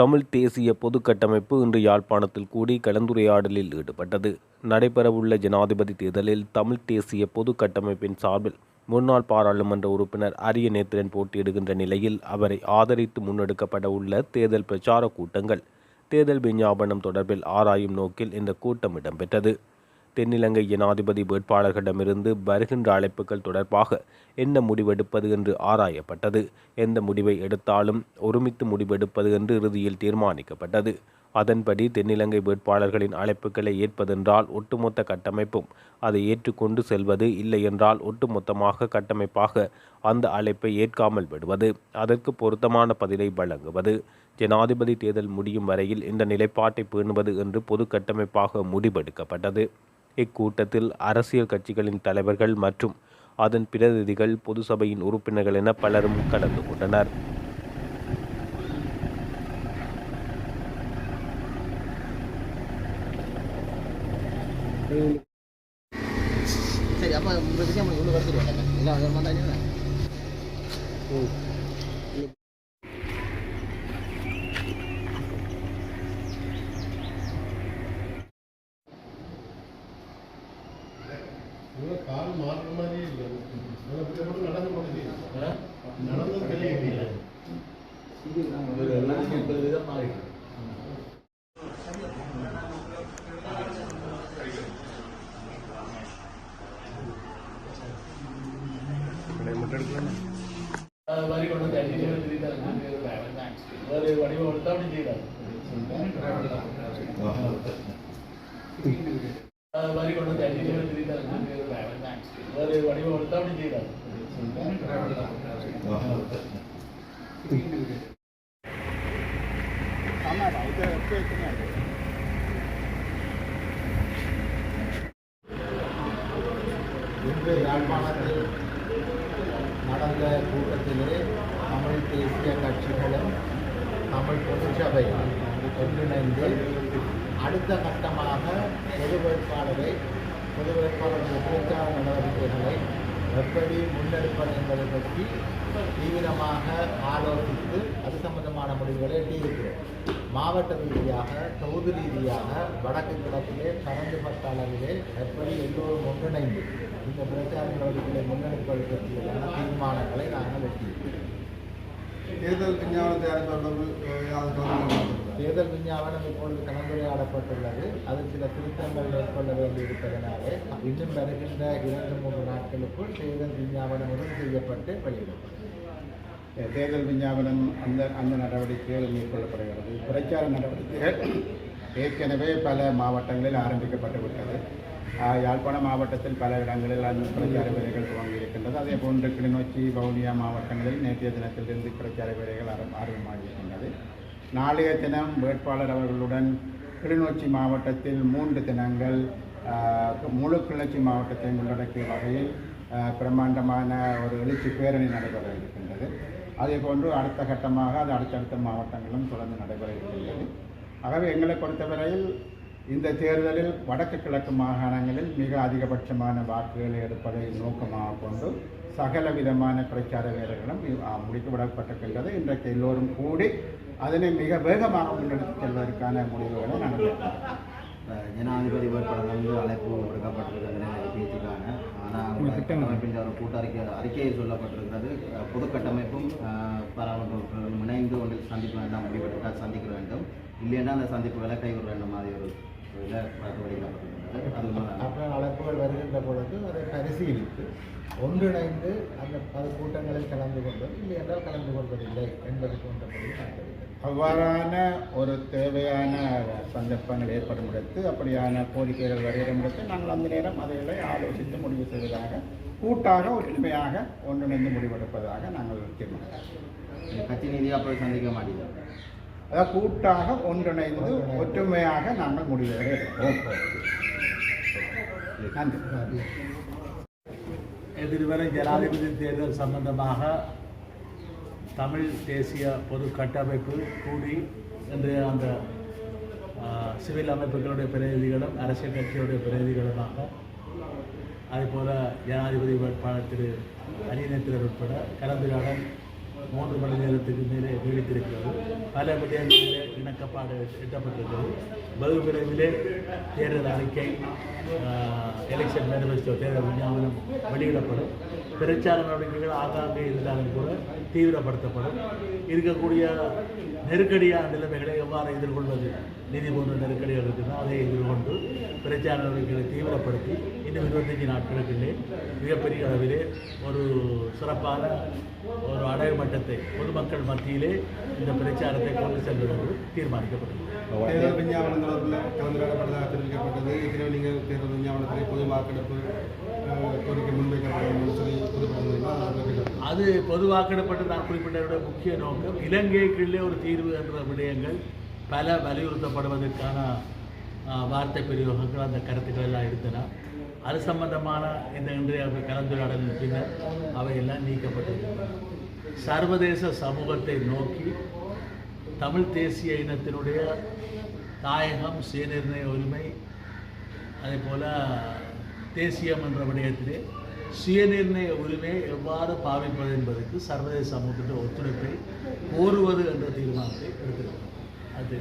தமிழ் தேசிய பொது கட்டமைப்பு இன்று யாழ்ப்பாணத்தில் கூடி கலந்துரையாடலில் ஈடுபட்டது. நடைபெறவுள்ள ஜனாதிபதி தேர்தலில் தமிழ் தேசிய பொது கட்டமைப்பின் சார்பில் முன்னாள் பாராளுமன்ற உறுப்பினர் அரியநேத்திரன் போட்டியிடுகின்ற நிலையில் அவரை ஆதரித்து முன்னெடுக்கப்பட உள்ள தேர்தல் பிரச்சார கூட்டங்கள், தேர்தல் விஞ்ஞாபனம் தொடர்பில் ஆராயும் நோக்கில் இந்த கூட்டம் இடம்பெற்றது. தென்னிலங்கை ஜனாதிபதி வேட்பாளர்களிடமிருந்து வருகின்ற அழைப்புகள் தொடர்பாக என்ன முடிவெடுப்பது என்று ஆராயப்பட்டது. எந்த முடிவை எடுத்தாலும் ஒருமித்து முடிவெடுப்பது என்று இறுதியில் தீர்மானிக்கப்பட்டது. அதன்படி தென்னிலங்கை வேட்பாளர்களின் அழைப்புகளை ஏற்பதென்றால் ஒட்டுமொத்த கட்டமைப்பும் அதை ஏற்றுக்கொண்டு செல்வது, இல்லை என்றால் ஒட்டுமொத்தமாக கட்டமைப்பாக அந்த அழைப்பை ஏற்காமல் விடுவது, அதற்கு பொருத்தமான பதிலை வழங்குவது, ஜனாதிபதி தேர்தல் முடியும் வரையில் இந்த நிலைப்பாட்டை பேணுவது என்று பொது கட்டமைப்பாக முடிவெடுக்கப்பட்டது. இக்கூட்டத்தில் அரசியல் கட்சிகளின் தலைவர்கள் மற்றும் அதன் பிரதிநிதிகள், பொது சபையின் உறுப்பினர்கள் என பலரும் கலந்து கொண்டனர். கால் மாற்ற மாதிரியே இல்லை. நடந்து போகுது, நடந்தது தெரியல. வடிவம் அப்படி செய்யறாரு. வரி கொண்டு வந்து ஒரு வடிவம் எடுத்து அப்படி செய்யறாரு. இன்று யாழ்ப்பாணத்தில் நடந்த கூட்டத்திலே தமிழ் தேசிய கட்சிகளும் தமிழ் பொதுச்சபை ஒன்றிணைந்து அடுத்த கட்டமாக பொது வேட்பாளர் பிரச்சார நடவடிக்கைகளை எப்படி முன்னெடுப்பது என்பதை பற்றி தீவிரமாக ஆலோசித்து அது சம்பந்தமான முடிவுகளை எட்டியிருக்கிறோம். மாவட்ட ரீதியாக, தொகுதி ரீதியாக, வடக்கு கிழக்கிலே பரந்துபட்ட அளவிலே எப்படி எல்லோரும் ஒன்றிணைந்து இந்த பிரச்சார நடவடிக்கைகளை முன்னெடுப்பது பற்றியான தீர்மானங்களை நாங்கள் எட்டியிருக்கிறோம். தேர்தல் விஞ்ஞாபனம் இப்பொழுது கலந்துரையாடப்பட்டுள்ளது. அதில் சில திருத்தங்கள் மேற்கொள்ள வேண்டியிருப்பதனாலே இன்னும் வருகின்ற 2-3 நாட்களுக்குள் தேர்தல் விஞ்ஞாபனம் உறுதி செய்யப்பட்டு வெளியிடப்படும். தேர்தல் விஞ்ஞாபனம் அந்த நடவடிக்கைகள் மேற்கொள்ளப்படுகிறது. பிரச்சார நடவடிக்கைகள் ஏற்கனவே பல மாவட்டங்களில் ஆரம்பிக்கப்பட்டுவிட்டது. யாழ்ப்பாண மாவட்டத்தில் பல இடங்களில் அந்த பிரச்சார வேலைகள் துவங்கி இருக்கின்றது. அதே போன்று கிளிநொச்சி, வவுனியா மாவட்டங்களில் நேற்றைய தினத்திலிருந்து பிரச்சார வேலைகள் ஆரம்பமாகியிருக்கின்றது. நாளைய தினம் வேட்பாளர் அவர்களுடன் கிளிநொச்சி மாவட்டத்தில் 3 தினங்கள் முழு கிளிநொச்சி மாவட்டத்தை உள்ளடக்கிய வகையில் பிரம்மாண்டமான ஒரு எழுச்சி பேரணி நடைபெற இருக்கின்றது. அதே போன்று அடுத்த கட்டமாக அது அடுத்தடுத்த மாவட்டங்களும் தொடர்ந்து நடைபெற இருக்கின்றது. ஆகவே எங்களை பொறுத்தவரையில் இந்த தேர்தலில் வடக்கு கிழக்கு மாகாணங்களில் மிக அதிகபட்சமான வாக்குகளை எடுப்பதை நோக்கமாக கொண்டு சகல விதமான பிரச்சார வேலைகளும் முடிக்கப்படப்பட்டிருக்கின்றது. இன்றைக்கு எல்லோரும் கூடி அதனை மிக வேகமாக முன்னெடுத்து செல்வதற்கான முடிவுகளை நடந்திருக்கிறோம். ஜனாதிபதி வேட்பாளர் அழைப்பு விடுக்கப்பட்டிருக்கிறது பேச்சுக்கான. ஆனால் ஒரு கூட்ட அறிக்கையை சொல்லப்பட்டிருக்கிறது. பொது கட்டமைப்பும் பாராளுமன்ற இணைந்து ஒன்றில் சந்திப்பு வேண்டாம், முடிவெடுத்தால் சந்திக்க வேண்டும், இல்லைன்னா அந்த சந்திப்புகளை கைவிட வேண்டும் மாதிரி ஒரு அப்புறம் அழைப்புகள் வருகின்ற பொழுது அதை பரிசீலித்து ஒன்றிணைந்து அந்த கூட்டங்களில் கலந்து கொள்வது, இல்லை என்றால் கலந்து கொள்வதில்லை என்பது போன்ற அவ்வாறான ஒரு தேவையான சந்தர்ப்பங்கள் ஏற்படும் இடத்து அப்படியான கோரிக்கைகள் வருகிற இடத்து நாங்கள் அந்த நேரம் அதைகளை ஆலோசித்து முடிவு செய்வதாக, கூட்டாக ஒற்றுமையாக ஒன்றிணைந்து முடிவெடுப்பதாக நாங்கள் தீர்மானிக்கிறோம். கட்சி ரீதியாக போய் சந்திக்க மாட்டேங்கிறோம். அதாவது கூட்டாக ஒன்றிணைந்து ஒற்றுமையாக நாங்கள் முடிவுகளை எடுப்போம். நன்றி. எதிர்வரை ஜனாதிபதி தேர்தல் சம்பந்தமாக தமிழ் தேசிய பொது கட்டமைப்பு கூடி இன்று அந்த சிவில் அமைப்புகளுடைய பிரதிநிதிகளும் அரசியல் கட்சியுடைய பிரதிநிதிகளுமாக அதேபோல் ஜனாதிபதி வேட்பாளர் திரு அரியநேத்திரன் உட்பட கலந்துரையாடல் 3 மணி நேரத்துக்கு மேலே நீடித்திருக்கிறது. பல விடயங்களிலே இணக்கப்பாடு எட்டப்பட்டிருக்கிறது. வெகு விரைவிலே தேர்தல் அறிக்கை, எலெக்ஷன் மேனிஃபெஸ்டோ, தேர்தல் விஞ்ஞாபனம் வெளியிடப்படும். பிரச்சார நடவடிக்கைகள் ஆங்காங்கே இருந்தாலும் கூட தீவிரப்படுத்தப்படும். இருக்கக்கூடிய நெருக்கடியான நிலைமைகளை எவ்வாறு எதிர்கொள்வது, நிதி போன்ற நெருக்கடிகள் இருக்குதோ அதை எதிர்கொண்டு பிரச்சார நடவடிக்கைகளை தீவிரப்படுத்தி இன்னும் 25 நாட்களுக்குள்ளே மிகப்பெரிய அளவிலே ஒரு சிறப்பான ஒரு அடைமட்டத்தை பொதுமக்கள் மத்தியிலே இந்த பிரச்சாரத்தை கொண்டு செல்வது தீர்மானிக்கப்பட்டது. தேர்தல் விஞ்ஞாபனம் தொடர்பில் கலந்துரையாடப்பட்டதாக தெரிவிக்கப்பட்டது. ஏற்கனவே நீங்கள் தேர்தல் விஞ்ஞாபனத்தில் பொது வாக்கெடுப்பு கோரிக்கை முன்வைக்கப்படும் சொல்லி குறிப்பிட்டிருந்தீங்கன்னா அது பொது வாக்கெடுப்பட்டு நான் குறிப்பிட்டதோட முக்கிய நோக்கம் இலங்கைக்குள்ளே ஒரு தீர்வு என்ற விடயங்கள் பல வலியுறுத்தப்படுவதற்கான வார்த்தை பிரயோகங்கள், அந்த கருத்துக்கள் எல்லாம் இருந்தன. அது சம்பந்தமான இந்த இன்றைய கலந்துரையாடலின் பின்னர் அவையெல்லாம் நீக்கப்பட்டிருக்கின்றன. சர்வதேச சமூகத்தை நோக்கி தமிழ் தேசிய இனத்தினுடைய தாயகம், சுயநிர்ணய உரிமை, அதே போல் தேசியம் என்ற விடயத்திலே சுயநிர்ணய உரிமையை எவ்வாறு பாவிப்பது என்பதற்கு சர்வதேச சமூகத்தின் ஒத்துழைப்பை கோருவது என்ற தீர்மானத்தை எடுத்திருக்கிறார். அது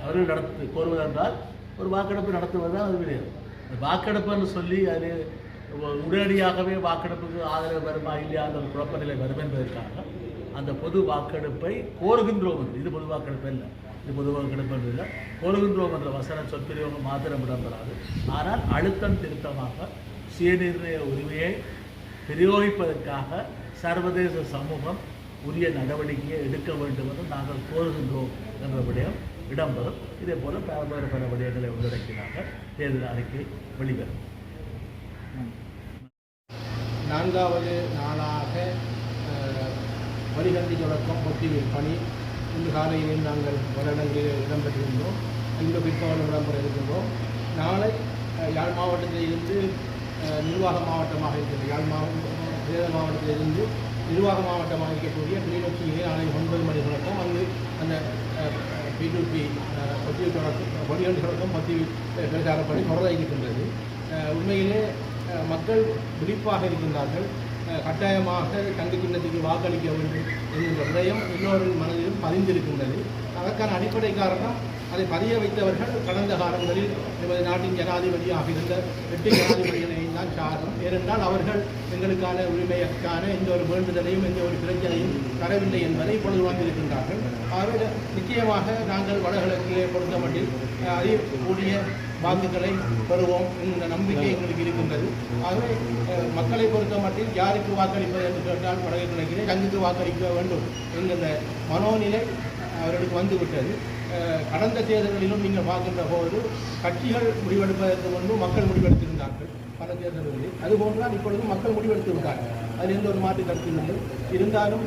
அவர்கள் கோருவதென்றால் ஒரு வாக்கெடுப்பு நடத்துவது தான் அது கிடையாது. வாக்கெடுப்புன்னு சொல்லி அது உடனடியாகவே வாக்கெடுப்புக்கு ஆதரவு வருமா இல்லையா அந்த குழப்ப நிலை வரும் என்பதற்காக அந்த பொது வாக்கெடுப்பை கோருகின்றோம் என்று, இது பொது வாக்கெடுப்பு இல்லை, இது பொது வாக்கெடுப்பு இல்லை, கோருகின்றோம் என்ற வசன சொற்பிரயோகம் மாத்திரம் இடம்பெறாது. ஆனால் அழுத்தம் திருத்தமாக சுயநிர்ணய உரிமையை பிரயோகிப்பதற்காக சர்வதேச சமூகம் உரிய நடவடிக்கையை எடுக்க வேண்டும் என்று நாங்கள் கோருகின்றோம் என்ற விடயம் இடம்பெறும். இதே போல பல விடயங்களை உள்ளடக்கினாங்க தேர்தல் அறிக்கை வெளிவரும். 4வது நாளாக வரிகண்டி தொடக்கம் ஒத்திவைப்பு பணி இன்று காலையில் நாங்கள் வருடங்களில் இடம்பெற்றிருந்தோம். இன்று பிற்பகல் இடம்பெற இருக்கின்றோம். நாளை யாழ் மாவட்டத்தில் இருந்து நிர்வாக மாவட்டமாக இருக்கிறது. யாழ் மாவட்டத்திலிருந்து நிர்வாக மாவட்டமாக இருக்கக்கூடிய கிளிநொச்சியிலே நாளை 9 மணி தொடக்கம் அங்கு அந்த பிடிபி வரிகண்டி தொடக்கம் பிரச்சாரப்படி தொடர இருக்கின்றது. உண்மையிலே மக்கள் விழிப்பாக இருக்கின்றார்கள். கட்டாயமாக தங்க சின்னத்துக்கு வாக்களிக்க வேண்டும் என்கின்ற விடயம் எல்லோரின் மனதிலும் பதிந்திருக்கின்றது. அதற்கான அடிப்படை காரணம், அதை பதிய வைத்தவர்கள் கடந்த காலங்களில் நமது நாட்டின் ஜனாதிபதியாக இருந்த 8 ஜனாதிபதிகளையும் தான் சாரும். ஏனென்றால் அவர்கள் எங்களுக்கான உரிமைக்கான எந்த ஒரு வேண்டுதலையும் எந்த ஒரு பிரச்சனையும் தரவில்லை என்பதை இப்பொழுது வந்திருக்கின்றார்கள். ஆகவே நிச்சயமாக நாங்கள் வடகிழக்கிலே பொறுத்தமட்டில் அதிகூடிய வாக்குகளை பெறுவோம் என்ற நம்பிக்கை எங்களுக்கு இருக்கின்றது. ஆகவே மக்களை பொறுத்த மட்டில் யாருக்கு வாக்களிப்பது என்று கேட்டால் வடகிழக்கிலே தங்குக்கு வாக்களிக்க வேண்டும் என்கின்ற மனோநிலை அவர்களுக்கு வந்துவிட்டது. கடந்த தேர்தல்களிலும் நீங்கள் பார்க்கின்ற போது கட்சிகள் முடிவெடுப்பதற்கு முன்பு மக்கள் முடிவெடுத்திருந்தார்கள் பல தேர்தல்களில். அதுபோன்றுதான் இப்பொழுது மக்கள் முடிவெடுத்து விட்டார்கள். அதில் எந்த ஒரு மாற்று கருத்தில்லை. இருந்தாலும்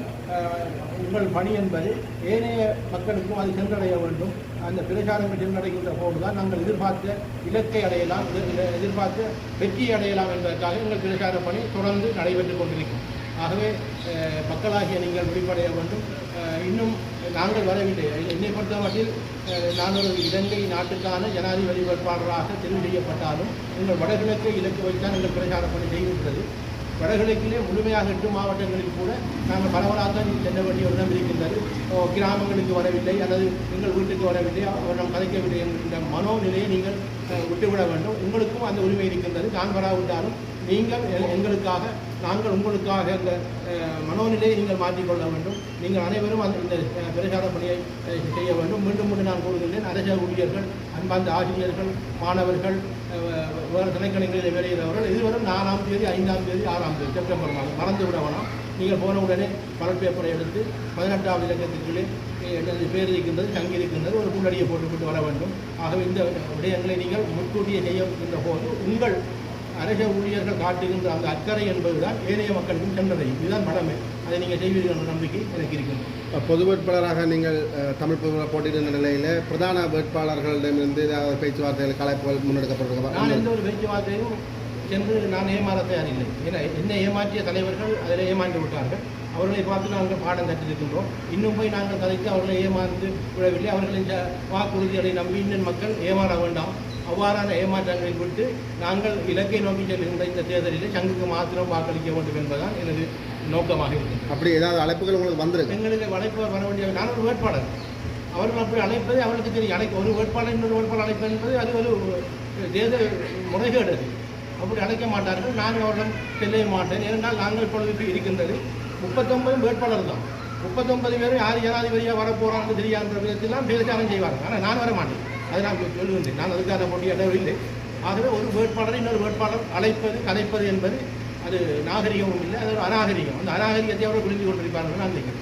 உங்கள் பணி என்பது ஏனைய மக்களுக்கும் அது சென்றடைய வேண்டும். அந்த பிரச்சாரங்கள் சென்றடைகின்ற போதுதான் நாங்கள் எதிர்பார்த்த இலக்கை அடையலாம், எதிர்பார்த்த வெற்றியை அடையலாம் என்பதற்காக எங்கள் பிரச்சார பணி தொடர்ந்து நடைபெற்றுக் கொண்டிருக்கும். ஆகவே மக்களாகிய நீங்கள் விழிப்படைய வேண்டும். இன்னும் நாங்கள் வரவில்லை. என்னை பொறுத்தமட்டில் நான் ஒரு இலங்கை நாட்டுக்கான ஜனாதிபதி வேட்பாளராக தெரிவு செய்யப்பட்டாலும் எங்கள் வடகிழக்கை இலக்கு வைத்தான் எங்கள் பிரச்சார பணி செய்கின்றது. வடகிழக்கிலே முழுமையாக 8 மாவட்டங்களில் கூட நாங்கள் பரவலாக செல்ல வேண்டிய ஒரு இடம் இருக்கின்றது. கிராமங்களுக்கு வரவில்லை அல்லது எங்கள் வீட்டுக்கு வரவில்லை, அவரிடம் கதைக்கவில்லை என்கின்ற மனோநிலையை நீங்கள் விட்டுவிட வேண்டும். உங்களுக்கும் அந்த உரிமை இருக்கின்றது. நான் வராவிட்டாலும் நீங்கள் எங்களுக்காக, நாங்கள் உங்களுக்காக அந்த மனோநிலையை நீங்கள் மாற்றிக்கொள்ள வேண்டும். நீங்கள் அனைவரும் இந்த பிரச்சார பணியை செய்ய வேண்டும். மீண்டும் மீண்டும் நான் கூறுகின்றேன், அரச ஊழியர்கள், அன்பார்ந்த ஆசிரியர்கள், மாணவர்கள், வேறு திணைக்களங்களில் வெளியிடவர்கள் இதுவரும் 4ஆம் தேதி, 5ஆம் தேதி, 6ஆம் தேதி செப்டம்பர் மாதம் மறந்து விட வேணாம். நீங்கள் போன உடனே பலட் பேப்பரை எடுத்து 18வது இலக்கத்திற்குள்ளே பேர் இருக்கின்றது, தங்கி இருக்கின்றது, ஒரு புள்ளடியை போட்டுவிட்டு வர வேண்டும். ஆகவே இந்த விடயங்களை நீங்கள் முன்கூட்டியே செய்கின்ற போது உங்கள் அரச ஊழியர்கள் காட்டுகின்ற அந்த அக்கறை என்பதுதான் ஏனைய மக்களுக்கும் சென்றடையும். இதுதான் மடமை. அதை நீங்கள் செய்வீர்கள் என்ற நம்பிக்கை எனக்கு இருக்கின்றது. பொது வேட்பாளராக நீங்கள் தமிழ் பொதுவில் போட்டியிருந்த நிலையில் பிரதான வேட்பாளர்களிடமிருந்து ஏதாவது பேச்சுவார்த்தைகள் கலைப்புகள் முன்னெடுக்கப்பட்டிருக்கிறதா? நான் எந்த ஒரு பேச்சுவார்த்தையும் சென்று நான் ஏமாற தயாரில்லை. ஏன்னா என்னை ஏமாற்றிய தலைவர்கள் அதில் ஏமாந்து விட்டார்கள். அவர்களை பார்த்து நாங்கள் பாடம் கற்றிருக்கின்றோம். இன்னும் போய் நாங்கள் கதைத்து அவர்களை ஏமாந்து விடவில்லை. அவர்களின் வாக்குறுதிகளை நம்பி இன்னும் மக்கள் ஏமாற வேண்டாம். அவ்வாறான ஏமாற்றங்களில் விட்டு நாங்கள் இலக்கை நோக்கி செல்கின்ற இந்த தேர்தலில் சங்குக்கு மாத்திரம் வாக்களிக்க வேண்டும் என்பதுதான் எனது நோக்கமாக இருக்கிறது. அப்படி ஏதாவது அழைப்புகள் உங்களுக்கு வந்திருக்கு? எங்களுக்கு அழைப்பவர் வர வேண்டிய நான் ஒரு வேட்பாளர், அவர்கள் அப்படி அழைப்பது அவர்களுக்கு தெரியும். ஒரு வேட்பாளர் இன்னொரு வேட்பாளர் அழைப்பது என்பது அது ஒரு தேர்தல் முறைகேடு. அப்படி அழைக்க மாட்டார்கள். நான் அவரிடம் செல்ல மாட்டேன். ஏனென்றால் நாங்கள் இப்பொழுது இருக்கின்றது 39 வேட்பாளர் தான். 39 பேரும் யார் ஜனாதிபதியாக வரப்போகிறான்னு தெரியாத விதத்திலாம் பிரச்சாரம் செய்வார்கள். ஆனால் நான் வர மாட்டேன். அதை நான் சொல்லுகின்றேன். நான் அதுக்கான போட்டியிடவில்லை. ஆகவே ஒரு வேட்பாளரை இன்னொரு வேட்பாளர் அழைப்பது கலைப்பது என்பது அது நாகரிகமும் இல்லை, அது ஒரு அநாகரிகம். அந்த அநாகரிகத்தை அவர்கள் புரிந்து கொண்டிருப்பார்கள் நான் நினைக்கிறேன்.